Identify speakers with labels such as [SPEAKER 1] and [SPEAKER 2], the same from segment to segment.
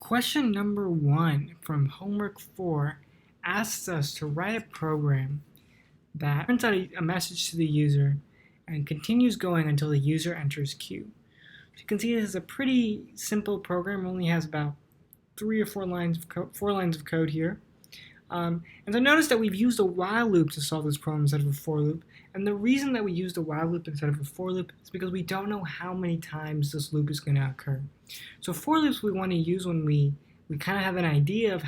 [SPEAKER 1] Question number 1 from homework 4 asks us to write a program that prints out a message to the user and continues going until the user enters queue. So you can see this is a pretty simple program. It only has about 3 or 4 lines of code here. And so notice that we've used a while loop to solve this problem instead of a for loop. And the reason that we used a while loop instead of a for loop is because we don't know how many times this loop is going to occur. So for loops we want to use when we kind of have an idea of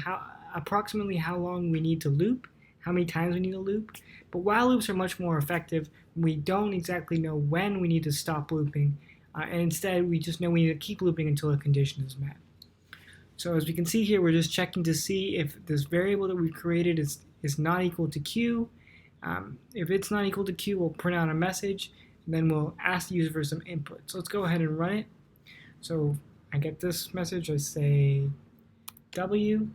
[SPEAKER 1] approximately how long we need to loop, how many times we need to loop. But while loops are much more effective when we don't exactly know when we need to stop looping, and instead we just know we need to keep looping until a condition is met. So as we can see here, we're just checking to see if this variable that we created is not equal to q. If it's not equal to q, we'll print out a message, and then we'll ask the user for some input. So let's go ahead and run it. So I get this message, I say W,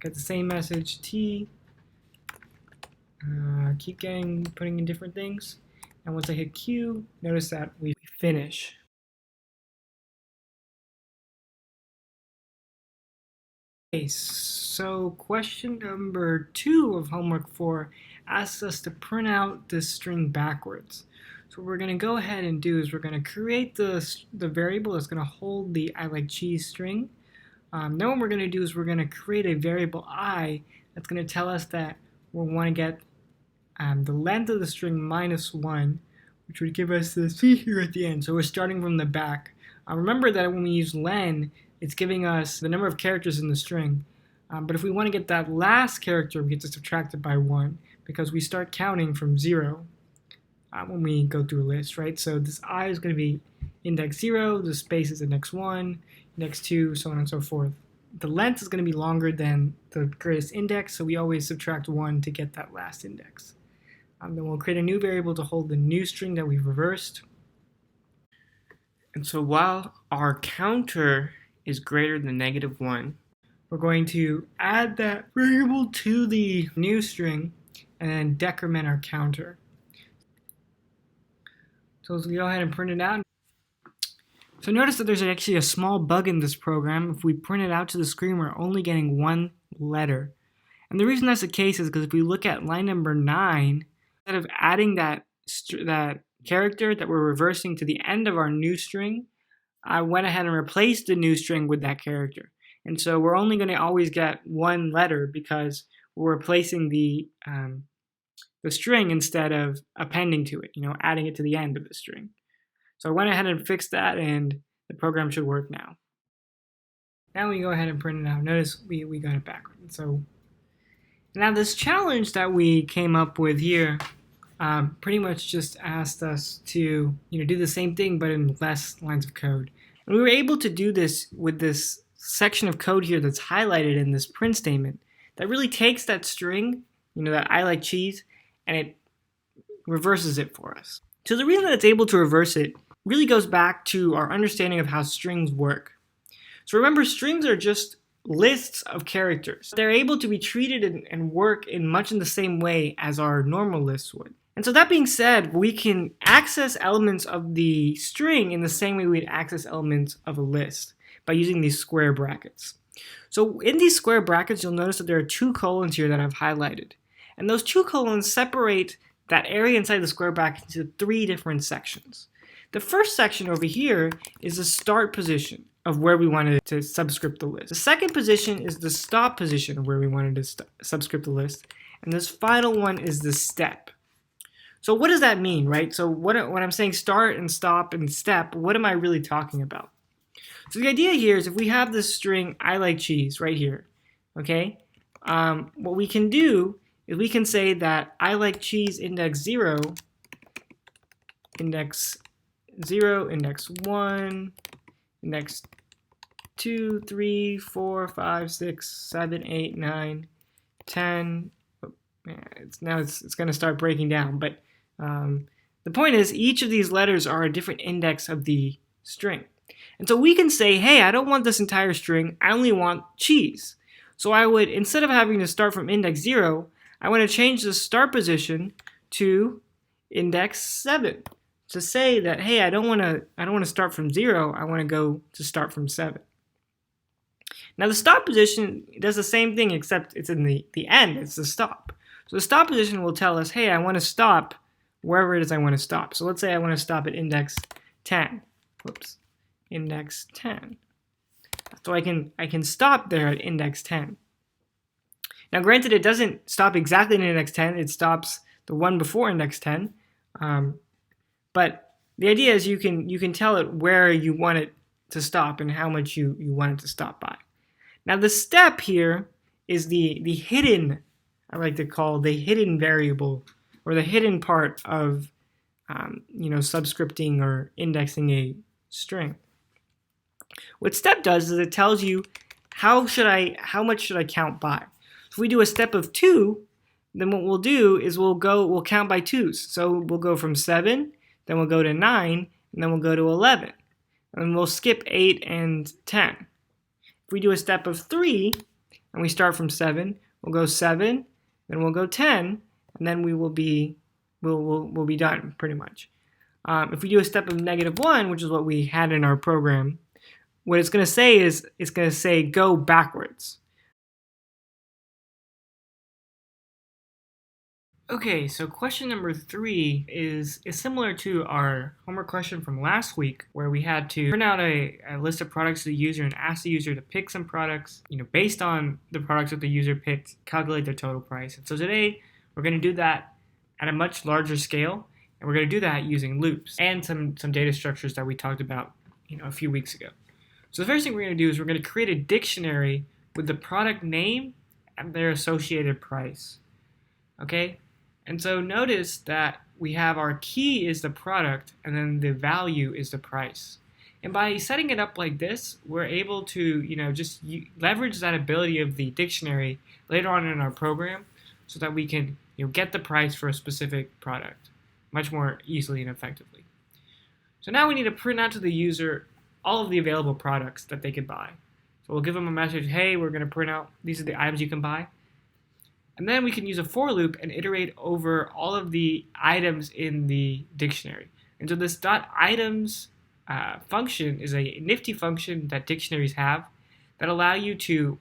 [SPEAKER 1] get the same message T, keep putting in different things, and once I hit Q, notice that we finish. Okay, so question number 2 of homework 4 asks us to print out this string backwards. So what we're going to go ahead and do is we're going to create the variable that's going to hold the I like cheese string. Then what we're going to do is we're going to create a variable I that's going to tell us that we want to get the length of the string minus 1, which would give us the C here at the end. So we're starting from the back. Remember that when we use len, it's giving us the number of characters in the string. But if we want to get that last character, we get to subtract it by 1 because we start counting from 0 when we go through a list, right? So this I is going to be index 0, the space is index 1, index 2, so on and so forth. The length is going to be longer than the greatest index, so we always subtract 1 to get that last index. Then we'll create a new variable to hold the new string that we've reversed. And so while our counter is greater than -1, we're going to add that variable to the new string and then decrement our counter. So let's go ahead and print it out. So notice that there's actually a small bug in this program. If we print it out to the screen, we're only getting 1 letter. And the reason that's the case is because if we look at line number 9, instead of adding that character that we're reversing to the end of our new string, I went ahead and replaced the new string with that character. And so we're only going to always get 1 letter because we're replacing the string instead of appending to it, adding it to the end of the string. So I went ahead and fixed that, and the program should work now. Now we go ahead and print it out. Notice we got it backward. So now this challenge that we came up with here pretty much just asked us to do the same thing but in less lines of code. And we were able to do this with this section of code here that's highlighted in this print statement that really takes that string, that I like cheese, and it reverses it for us. So the reason that it's able to reverse it really goes back to our understanding of how strings work. So remember, strings are just lists of characters. They're able to be treated and work in much in the same way as our normal lists would. And so that being said, we can access elements of the string in the same way we'd access elements of a list by using these square brackets. So in these square brackets, you'll notice that there are 2 colons here that I've highlighted. And those 2 colons separate that area inside the square bracket into 3 different sections. The first section over here is the start position of where we wanted to subscript the list. The second position is the stop position of where we wanted to subscript the list. And this final one is the step. So what does that mean, right? So when I'm saying start and stop and step, what am I really talking about? So the idea here is if we have this string I like cheese right here, okay? What we can do is we can say that I like cheese index 0, index 0, index 1, index 2, 3, 4, 5, 6, 7, 8, 9, 10. It's going to start breaking down, but the point is each of these letters are a different index of the string. And so we can say, hey, I don't want this entire string, I only want cheese. So I would, instead of having to start from index 0, I want to change the start position to index 7 to say that, hey, I don't want to start from 0, I want to go to start from 7. Now the stop position does the same thing, except it's in the end, it's the stop. So the stop position will tell us, hey, I want to stop wherever it is I want to stop. So let's say I want to stop at index 10. Whoops, index 10. So I can stop there at index 10. Now granted, it doesn't stop exactly at index 10, it stops the one before index 10. But the idea is you can tell it where you want it to stop and how much you want it to stop by. Now the step here is the hidden, I like to call the hidden variable, or the hidden part of subscripting or indexing a string. What step does is it tells you how much should I count by. If we do a step of 2, then what we'll do is we'll count by 2s. So we'll go from 7, then we'll go to 9, and then we'll go to 11. And we'll skip 8 and 10. If we do a step of 3, and we start from 7, we'll go 7, then we'll go 10, and then we'll be done pretty much. If we do a step of -1, which is what we had in our program, what it's going to say is it's going to say go backwards. Okay, so question number 3 is similar to our homework question from last week, where we had to print out a list of products to the user and ask the user to pick some products, based on the products that the user picked, calculate their total price. And so today we're going to do that at a much larger scale, and we're going to do that using loops and some data structures that we talked about a few weeks ago. So the first thing we're going to do is we're going to create a dictionary with the product name and their associated price. Okay? And so notice that we have our key is the product, and then the value is the price. And by setting it up like this, we're able to, just leverage that ability of the dictionary later on in our program, so that we can, get the price for a specific product much more easily and effectively. So now we need to print out to the user all of the available products that they could buy. So we'll give them a message, hey, we're going to print out, these are the items you can buy. And then we can use a for loop and iterate over all of the items in the dictionary. And so this .items function is a nifty function that dictionaries have that allow you to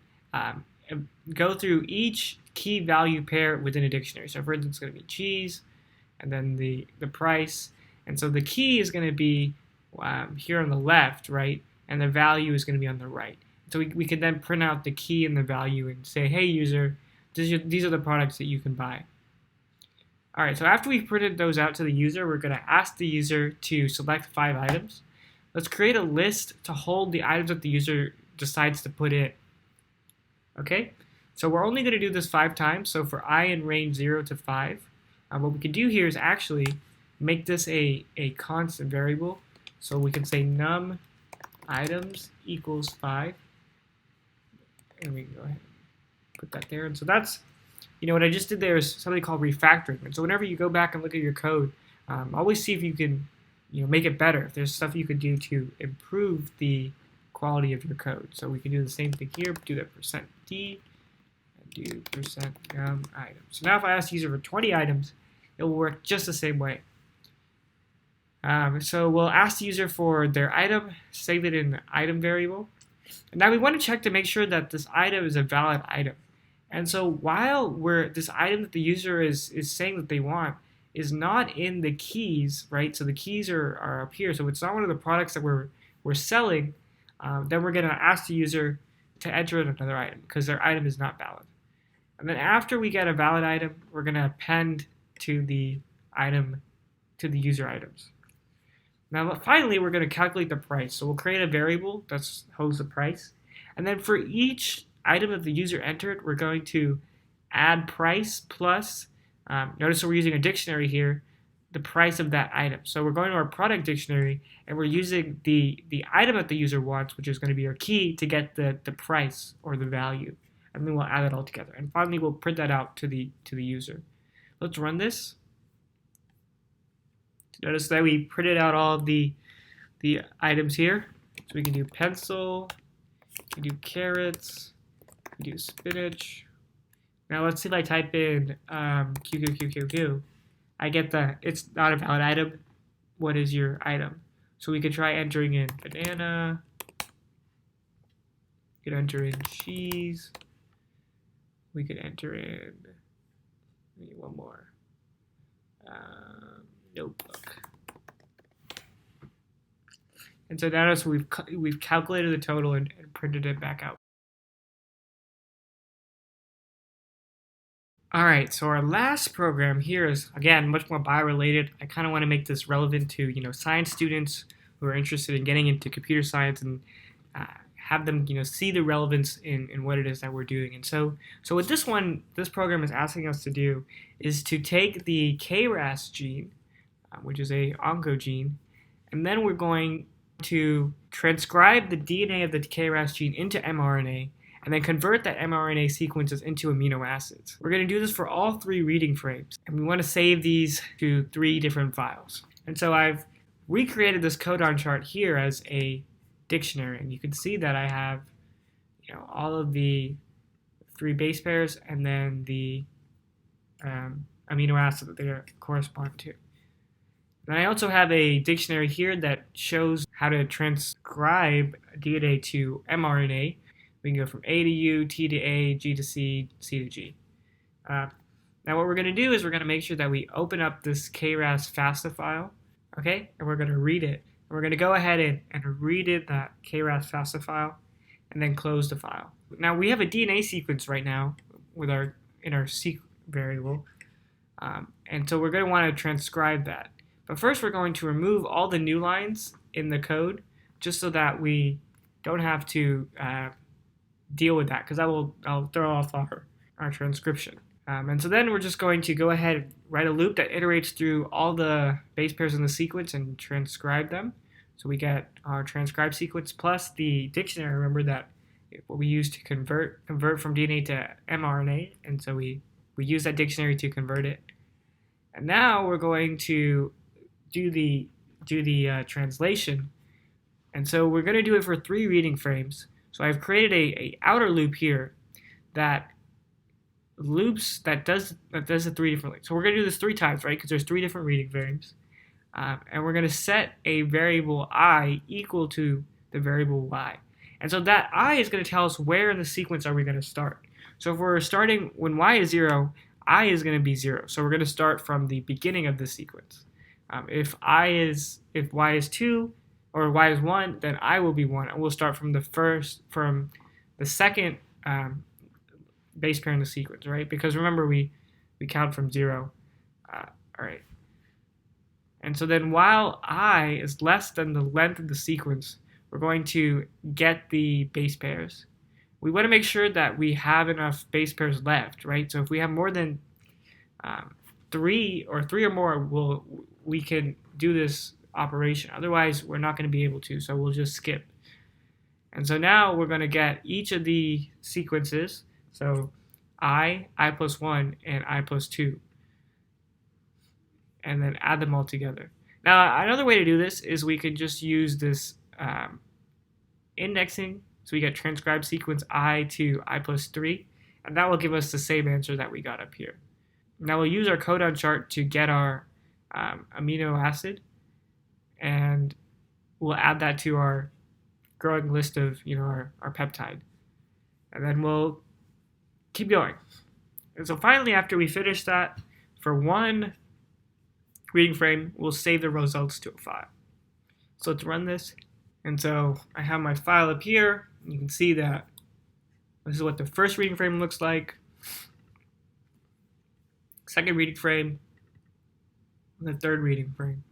[SPEAKER 1] go through each key value pair within a dictionary. So for instance, it's going to be cheese, and then the price. And so the key is going to be here on the left, right? And the value is going to be on the right. So we can then print out the key and the value and say, hey, user, these are the products that you can buy. All right, so after we've printed those out to the user, we're going to ask the user to select 5 items. Let's create a list to hold the items that the user decides to put in. Okay, so we're only going to do this 5 times. So for I in range 0 to 5, what we can do here is actually make this a constant variable. So we can say num items equals 5. And we can go ahead and put that there. And so that's, what I just did there is something called refactoring. And so whenever you go back and look at your code, always see if you can, make it better. If there's stuff you could do to improve the quality of your code. So we can do the same thing here, do that %d, and do %num items. So now if I ask the user for 20 items, it will work just the same way. So we'll ask the user for their item, save it in the item variable. And now we want to check to make sure that this item is a valid item. And so while this item that the user is saying that they want is not in the keys, right? So the keys are up here. So it's not one of the products that we're selling. Then we're going to ask the user to enter in another item because their item is not valid. And then after we get a valid item, we're going to append to the user items. Now finally, we're going to calculate the price. So we'll create a variable that holds the price. And then for each item that the user entered, we're going to add price plus, notice that we're using a dictionary here, the price of that item. So we're going to our product dictionary, and we're using the item that the user wants, which is going to be our key, to get the price or the value. And then we'll add it all together. And finally, we'll print that out to the user. Let's run this. Notice that we printed out all of the items here. So we can do pencil, we can do carrots, we can do spinach. Now let's see if I type in QQQQQ. I get it's not a valid item. What is your item? So we could try entering in banana, We could enter in cheese. We could enter in maybe one more. Notebook. And so notice we've calculated the total and printed it back out. All right, so our last program here is, again, much more bio-related. I kind of want to make this relevant to, science students who are interested in getting into computer science and have them, see the relevance in what it is that we're doing. And so with this program is asking us to do is to take the KRAS gene, which is a oncogene, and then we're going to transcribe the DNA of the KRAS gene into mRNA, and then convert that mRNA sequences into amino acids. We're going to do this for all 3 reading frames, and we want to save these to 3 different files. And so I've recreated this codon chart here as a dictionary, and you can see that I have all of the 3 base pairs and then the amino acid that they correspond to. Then I also have a dictionary here that shows how to transcribe DNA to mRNA. We can go from A to U, T to A, G to C, C to G. Now what we're going to do is we're going to make sure that we open up this KRAS FASTA file, okay? And we're going to read it. And we're going to go ahead and read it, that KRAS FASTA file, and then close the file. Now we have a DNA sequence right now in our seq variable, and so we're going to want to transcribe that. But first we're going to remove all the new lines in the code just so that we don't have to deal with that, because I'll throw off our transcription. And so then we're just going to go ahead and write a loop that iterates through all the base pairs in the sequence and transcribe them. So we get our transcribed sequence plus the dictionary. Remember that what we use to convert from DNA to mRNA, and so we use that dictionary to convert it. And now we're going to do the translation. And so we're going to do it for 3 reading frames. So I've created a outer loop here that does the 3 differently. So we're going to do this 3 times, right? Because there's 3 different reading frames. And we're going to set a variable I equal to the variable Y. And so that I is going to tell us where in the sequence are we going to start. So if we're starting when Y is 0, I is going to be 0. So we're going to start from the beginning of the sequence. If Y is 2 or Y is 1, then I will be 1, and we'll start from the second base pair in the sequence, right? Because remember we count from 0. All right. And so then while I is less than the length of the sequence, we're going to get the base pairs. We want to make sure that we have enough base pairs left, right? So if we have more than 3 or more, we can do this operation. Otherwise, we're not going to be able to, so we'll just skip. And so now we're going to get each of the sequences, so I plus 1, and I plus 2, and then add them all together. Now, another way to do this is we could just use this indexing, so we get transcribed sequence I to I plus 3, and that will give us the same answer that we got up here. Now we'll use our codon chart to get our amino acid, and we'll add that to our growing list of our peptide, and then we'll keep going. And so finally, after we finish that, for 1 reading frame, we'll save the results to a file. So let's run this. And so I have my file up here. You can see that this is what the first reading frame looks like, second reading frame, and the third reading frame.